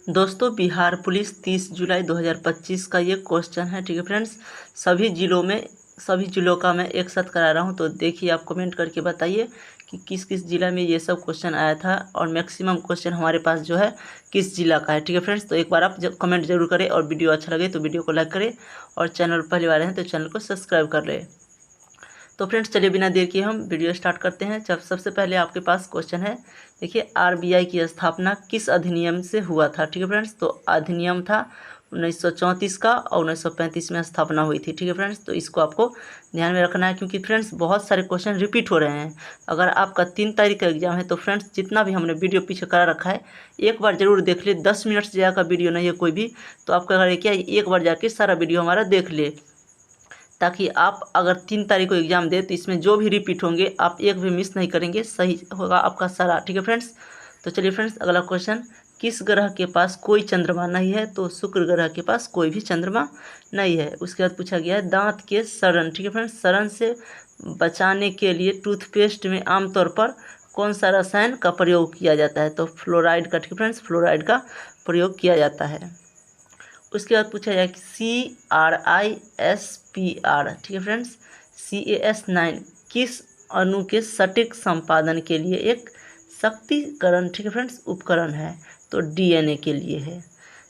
दोस्तों बिहार पुलिस 30 जुलाई 2025 का ये क्वेश्चन है। ठीक है फ्रेंड्स, सभी जिलों का मैं एक साथ करा रहा हूँ, तो देखिए आप कमेंट करके बताइए कि किस किस जिला में ये सब क्वेश्चन आया था और मैक्सिमम क्वेश्चन हमारे पास जो है किस जिला का है। ठीक है फ्रेंड्स, तो एक बार आप जब कमेंट जरूर करें और वीडियो अच्छा लगे तो वीडियो को लाइक करें और चैनल पहली बार हैं तो चैनल को सब्सक्राइब कर लें। तो फ्रेंड्स चलिए बिना देर किए हम वीडियो स्टार्ट करते हैं। जब सबसे पहले आपके पास क्वेश्चन है, देखिए आरबीआई की स्थापना किस अधिनियम से हुआ था। ठीक है फ्रेंड्स, तो अधिनियम था 1934 का और 1935 में स्थापना हुई थी। ठीक है फ्रेंड्स, तो इसको आपको ध्यान में रखना है क्योंकि फ्रेंड्स बहुत सारे क्वेश्चन रिपीट हो रहे हैं। अगर आपका 3 तारीख का एग्जाम है तो फ्रेंड्स जितना भी हमने वीडियो पीछे करा रखा है एक बार जरूर देख ले। 10 मिनट से ज़्यादा का वीडियो नहीं है कोई भी, तो आपका अगर क्या एक बार जाके सारा वीडियो हमारा देख ले, ताकि आप अगर 3 तारीख को एग्ज़ाम दे तो इसमें जो भी रिपीट होंगे आप एक भी मिस नहीं करेंगे, सही होगा आपका सारा। ठीक है फ्रेंड्स, तो चलिए फ्रेंड्स अगला क्वेश्चन, किस ग्रह के पास कोई चंद्रमा नहीं है। तो शुक्र ग्रह के पास कोई भी चंद्रमा नहीं है। उसके बाद पूछा गया है दांत के सड़न। ठीक है फ्रेंड्स, सड़न से बचाने के लिए टूथपेस्ट में आमतौर पर कौन सा रसायन का प्रयोग किया जाता है। तो फ्लोराइड का। ठीक है फ्रेंड्स, फ्लोराइड का प्रयोग किया जाता है। उसके बाद पूछा जाए कि CRISPR। ठीक है फ्रेंड्स, CAS9 किस अणु के सटीक संपादन के लिए एक शक्तिकरण, ठीक है फ्रेंड्स, उपकरण है। तो DNA के लिए है।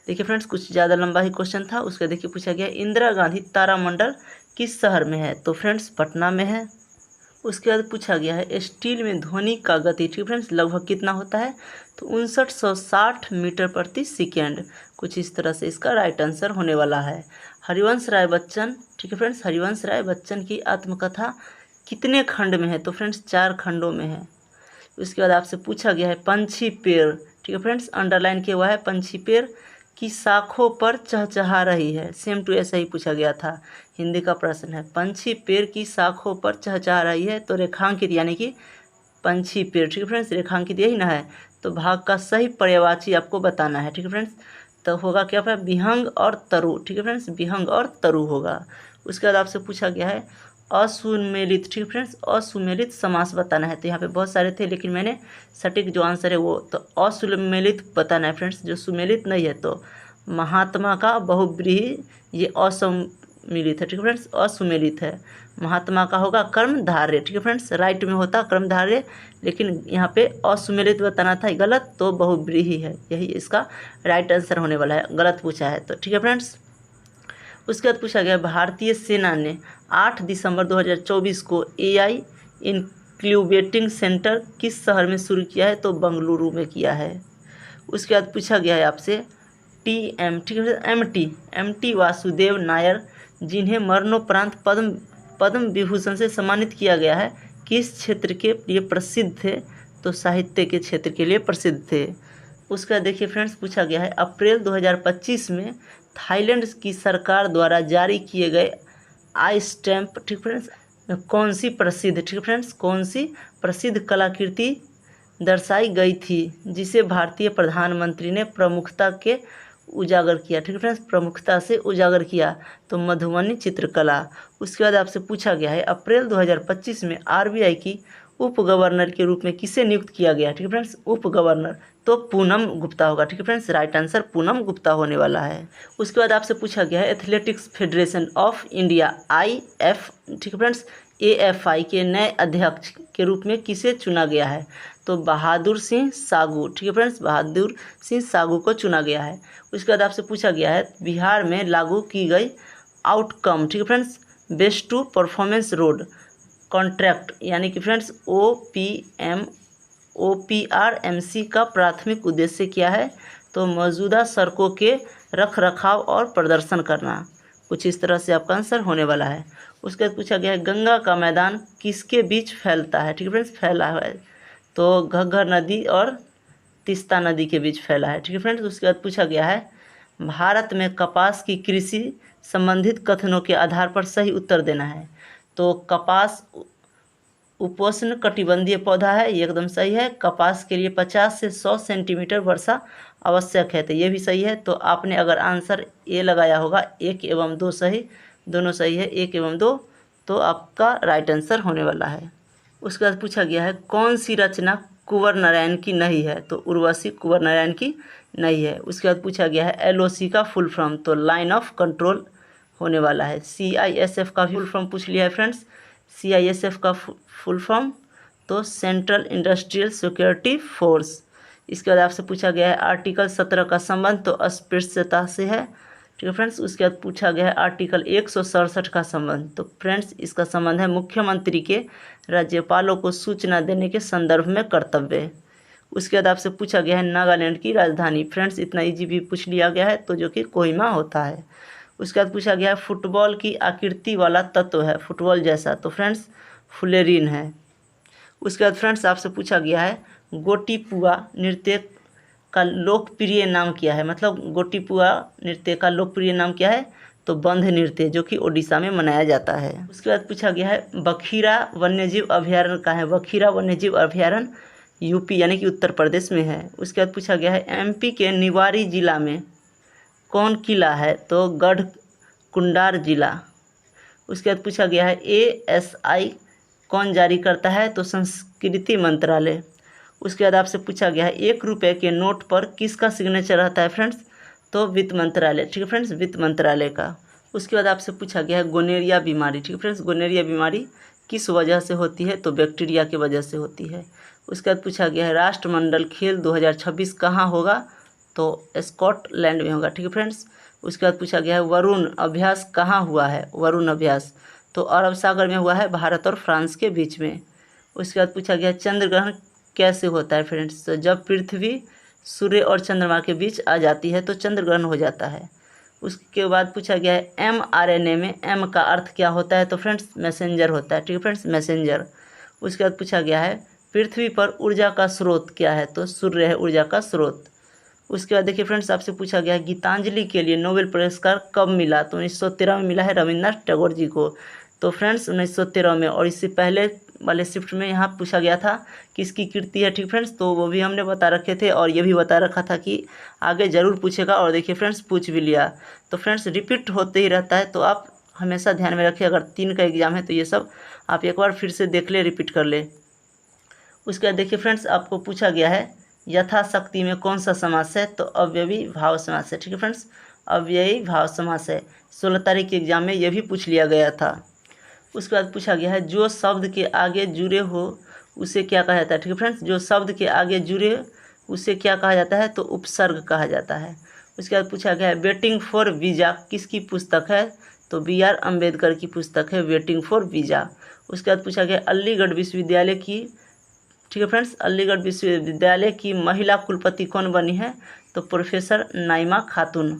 देखिए फ्रेंड्स कुछ ज़्यादा लंबा ही क्वेश्चन था। उसका देखिए पूछा गया इंदिरा गांधी तारामंडल किस शहर में है। तो फ्रेंड्स पटना में है। उसके बाद पूछा गया है स्टील में ध्वनि का गति, ठीक है फ्रेंड्स, लगभग कितना होता है। तो 5960 मीटर प्रति सेकेंड। कुछ इस तरह से इसका राइट आंसर होने वाला है। हरिवंश राय बच्चन, ठीक है फ्रेंड्स, हरिवंश राय बच्चन की आत्मकथा कितने खंड में है। तो फ्रेंड्स 4 खंडों में है। उसके बाद आपसे पूछा गया है पंछी पेड़, ठीक है फ्रेंड्स, अंडरलाइन किया हुआ है, पंछी पेड़ की शाखों पर चहचहा रही है। सेम टू ऐसा ही पूछा गया था, हिंदी का प्रश्न है। पंछी पेड़ की शाखों पर चहचहा रही है, तो रेखांकित यानी कि पंछी पेड़, ठीक है फ्रेंड्स, रेखांकित यही ना है। तो भाग का सही पर्यायवाची आपको बताना है। ठीक है फ्रेंड्स, तो होगा क्या है विहंग और तरु। ठीक है फ्रेंड्स, विहंग और तरु होगा। उसके बाद आपसे पूछा गया है असुमेलित, ठीक है फ्रेंड्स, असुमेलित समास बताना है। तो यहाँ पे बहुत सारे थे लेकिन मैंने सटीक जो आंसर है वो तो असुमेलित बताना है फ्रेंड्स, जो सुमेलित नहीं है। तो महात्मा का बहुव्रीहि ये असुमेलित है। ठीक है फ्रेंड्स, असुमेलित है। महात्मा का होगा कर्मधार्य। ठीक है फ्रेंड्स, राइट में होता कर्मधार्य, लेकिन यहाँ पे असुमेलित बताना था गलत, तो बहुव्रीहि है, यही इसका राइट आंसर होने वाला है। गलत पूछा है तो। ठीक है फ्रेंड्स, उसके बाद पूछा गया भारतीय सेना ने 8 दिसंबर 2024 को AI इंक्यूबेटिंग सेंटर किस शहर में शुरू किया है। तो बंगलुरु में किया है। उसके बाद पूछा गया है आपसे TM, ठीक है, MT वासुदेव नायर जिन्हें मरणोपरांत पद्म विभूषण से सम्मानित किया गया है, किस क्षेत्र के लिए प्रसिद्ध थे। तो साहित्य के क्षेत्र के लिए प्रसिद्ध थे। उसका देखिए फ्रेंड्स पूछा गया है अप्रैल 2025 में थाईलैंड की सरकार द्वारा जारी किए गए आई स्टैम्प, ठीक फ्रेंड्स, कौन सी प्रसिद्ध, ठीक फ्रेंड्स, कौन सी प्रसिद्ध कलाकृति दर्शाई गई थी जिसे भारतीय प्रधानमंत्री ने प्रमुखता के उजागर किया। ठीक है फ्रेंड्स, प्रमुखता से उजागर किया। तो मधुबनी चित्रकला। उसके बाद आपसे पूछा गया है अप्रैल 2025 में RBI की उप गवर्नर के रूप में किसे नियुक्त किया गया। ठीक है फ्रेंड्स, उप गवर्नर तो पूनम गुप्ता होगा। ठीक है friends, right answer Poonam Gupta होने वाला है। उसके बाद आपसे पूछा गया है athletics federation of India IF, ठीक है फ्रेंड्स, AFI के नए अध्यक्ष के रूप में किसे चुना गया है। तो बहादुर सिंह सागू, ठीक है फ्रेंड्स, बहादुर सिंह सागू को चुना गया है। उसके बाद आपसे पूछा गया है बिहार में लागू की गई आउटकम, ठीक है friends, best to performance road contract यानी कि फ्रेंड्स OPRMC का प्राथमिक उद्देश्य क्या है। तो मौजूदा सड़कों के रख रखाव और प्रदर्शन करना। कुछ इस तरह से आपका आंसर होने वाला है। उसके बाद पूछा गया है गंगा का मैदान किसके बीच फैलता है। ठीक है फ्रेंड्स, फैला है तो घग्गर नदी और तीस्ता नदी के बीच फैला है। ठीक है फ्रेंड्स, उसके बाद पूछा गया है भारत में कपास की कृषि संबंधित कथनों के आधार पर सही उत्तर देना है। तो कपास उपोष्ण कटिबंधीय पौधा है, ये एकदम सही है। कपास के लिए 50 से 100 सेंटीमीटर वर्षा आवश्यक है, तो ये भी सही है। तो आपने अगर आंसर ए लगाया होगा 1 एवं 2 सही, दोनों सही है 1 एवं 2, तो आपका राइट आंसर होने वाला है। उसके बाद पूछा गया है कौन सी रचना कुंवर नारायण की नहीं है, तो उर्वशी कुंवर नारायण की नहीं है। उसके बाद पूछा गया है LOC का फुल फॉर्म, तो लाइन ऑफ कंट्रोल होने वाला है। CISF का फुल फॉर्म पूछ लिया है फ्रेंड्स। CISF का फुल फॉर्म तो सेंट्रल इंडस्ट्रियल सिक्योरिटी फोर्स। इसके बाद आपसे पूछा गया है आर्टिकल 17 का संबंध तो अस्पृश्यता से है, ठीक है फ्रेंड्स। उसके बाद पूछा गया है आर्टिकल 167 का संबंध, तो फ्रेंड्स इसका संबंध है मुख्यमंत्री के राज्यपालों को सूचना देने के संदर्भ में कर्तव्य। उसके बाद आपसे पूछा गया है नागालैंड की राजधानी, फ्रेंड्स इतना इजी भी पूछ लिया गया है, तो जो कि कोहिमा होता है। उसके बाद पूछा गया है फुटबॉल की आकृति वाला तत्व है फुटबॉल जैसा, तो फ्रेंड्स फुलेरिन है। उसके बाद फ्रेंड्स आपसे पूछा गया है गोटीपुआ नृत्य का लोकप्रिय नाम क्या है, मतलब गोटीपुआ नृत्य का लोकप्रिय नाम क्या है, तो बंध नृत्य, जो कि ओडिशा में मनाया जाता है। उसके बाद पूछा गया है बखीरा वन्यजीव अभयारण्य कहाँ है, बखीरा वन्यजीव अभयारण्य यूपी यानी कि उत्तर प्रदेश में है। उसके बाद पूछा गया है MP के निवाड़ी जिला में कौन किला है, तो गढ़ कुंडार जिला। उसके बाद पूछा गया है ASI कौन जारी करता है, तो संस्कृति मंत्रालय। उसके बाद आपसे पूछा गया है 1 रुपये के नोट पर किसका सिग्नेचर रहता है फ्रेंड्स, तो वित्त मंत्रालय, ठीक है फ्रेंड्स, वित्त मंत्रालय का। उसके बाद आपसे पूछा गया है गोनेरिया बीमारी, ठीक है फ्रेंड्स, गोनेरिया बीमारी किस वजह से होती है, तो बैक्टीरिया की वजह से होती है। उसके बाद पूछा गया है राष्ट्रमंडल खेल 2026 कहाँ होगा, तो स्कॉटलैंड में होगा, ठीक है फ्रेंड्स। उसके बाद पूछा गया है वरुण अभ्यास कहाँ हुआ है, वरुण अभ्यास तो अरब सागर में हुआ है, भारत और फ्रांस के बीच में। उसके बाद पूछा गया चंद्र ग्रहण कैसे होता है फ्रेंड्स, तो जब पृथ्वी सूर्य और चंद्रमा के बीच आ जाती है तो चंद्र ग्रहण हो जाता है। उसके बाद पूछा गया है mRNA में M का अर्थ क्या होता है, तो फ्रेंड्स मैसेंजर होता है, ठीक है फ्रेंड्स, मैसेंजर। उसके बाद पूछा गया है पृथ्वी पर ऊर्जा का स्रोत क्या है, तो सूर्य है ऊर्जा का स्रोत। उसके बाद देखिए फ्रेंड्स आपसे पूछा गया है गीतांजलि के लिए नोबेल पुरस्कार कब मिला, तो 1913 में मिला है रविन्द्रनाथ टैगोर जी को, तो फ्रेंड्स 1913 में। और इससे पहले वाले शिफ्ट में यहाँ पूछा गया था किसकी कीर्ति है, ठीक फ्रेंड्स, तो वो भी हमने बता रखे थे और ये भी बता रखा था कि आगे ज़रूर पूछेगा, और देखिए फ्रेंड्स पूछ भी लिया। तो फ्रेंड्स रिपीट होते ही रहता है, तो आप हमेशा ध्यान में रखिए, अगर 3 का एग्जाम है तो ये सब आप एक बार फिर से देख ले, रिपीट कर ले। उसके बाद देखिए फ्रेंड्स आपको पूछा गया है यथाशक्ति में कौन सा समास है, तो अव्ययी भाव समास है, ठीक है फ्रेंड्स, अव्ययी भाव समास है। 16 तारीख के एग्जाम में यह भी पूछ लिया गया था। उसके बाद पूछा गया है जो शब्द के आगे जुड़े हो उसे क्या कहा जाता है, ठीक है फ्रेंड्स, जो शब्द के आगे जुड़े उसे क्या कहा जाता है, तो उपसर्ग कहा जाता है। उसके बाद पूछा गया है वेटिंग फॉर वीज़ा किसकी पुस्तक है, तो BR अम्बेडकर की पुस्तक है वेटिंग फॉर वीज़ा। उसके बाद पूछा गया अलीगढ़ विश्वविद्यालय की, ठीक है फ्रेंड्स, अलीगढ़ विश्वविद्यालय की महिला कुलपति कौन बनी है, तो प्रोफेसर नाइमा खातून।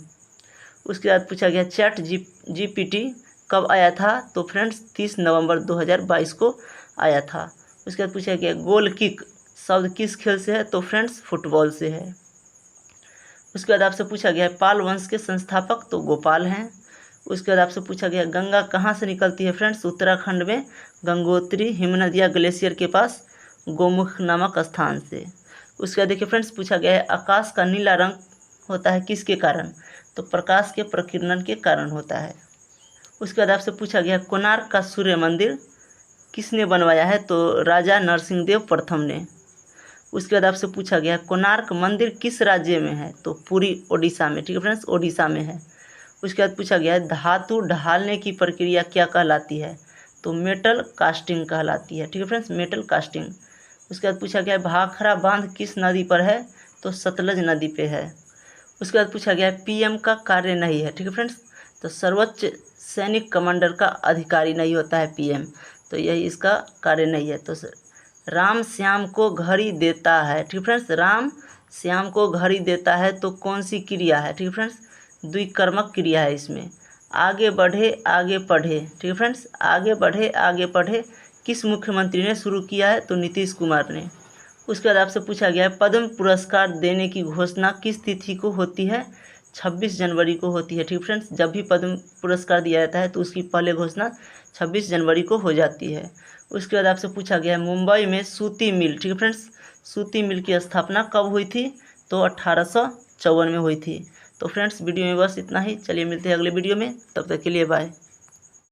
उसके बाद पूछा गया ChatGPT कब आया था, तो फ्रेंड्स 30 नवंबर 2022 को आया था। उसके बाद पूछा गया गोल किक शब्द किस खेल से है, तो फ्रेंड्स फुटबॉल से है। उसके बाद आपसे पूछा गया पाल वंश के संस्थापक, तो गोपाल हैं। उसके बाद आपसे पूछा गया गंगा कहाँ से निकलती है फ्रेंड्स, उत्तराखंड में गंगोत्री हिमनदिया ग्लेशियर के पास गोमुख नामक स्थान से। उसके बाद देखिए फ्रेंड्स पूछा गया है आकाश का नीला रंग होता है किसके कारण, तो प्रकाश के प्रकीर्णन के कारण होता है। उसके बाद आपसे पूछा गया कोणार्क का सूर्य मंदिर किसने बनवाया है, तो राजा नरसिंहदेव प्रथम ने। उसके बाद आपसे पूछा गया कोणार्क मंदिर किस राज्य में है, तो पूरी ओडिशा में, ठीक है फ्रेंड्स, ओडिशा में है। उसके बाद पूछा गया है धातु ढालने की प्रक्रिया क्या कहलाती है, तो मेटल कास्टिंग कहलाती है, ठीक है फ्रेंड्स, मेटल कास्टिंग। उसके बाद पूछा गया भाखड़ा बांध किस नदी पर है, तो सतलज नदी पे है। उसके बाद पूछा गया PM का कार्य नहीं है, ठीक है फ्रेंड्स, तो सर्वोच्च सैनिक कमांडर का अधिकारी नहीं होता है PM, तो यही इसका कार्य नहीं है। तो राम श्याम को घड़ी देता है, ठीक है फ्रेंड्स, राम श्याम को घड़ी देता है, तो कौन सी क्रिया है, ठीक है फ्रेंड्स, द्विकर्मक क्रिया है इसमें। आगे बढ़े आगे पढ़े, ठीक है फ्रेंड्स, आगे बढ़े आगे पढ़े किस मुख्यमंत्री ने शुरू किया है, तो नीतीश कुमार ने। उसके बाद आपसे पूछा गया है पद्म पुरस्कार देने की घोषणा किस तिथि को होती है, 26 जनवरी को होती है, ठीक फ्रेंड्स, जब भी पद्म पुरस्कार दिया जाता है तो उसकी पहले घोषणा 26 जनवरी को हो जाती है। उसके बाद आपसे पूछा गया है मुंबई में सूती मिल, ठीक है फ्रेंड्स, सूती मिल की स्थापना कब हुई थी, तो 1854 में हुई थी। तो फ्रेंड्स वीडियो में बस इतना ही, चलिए मिलते हैं अगले वीडियो में, तब तक के लिए बाय।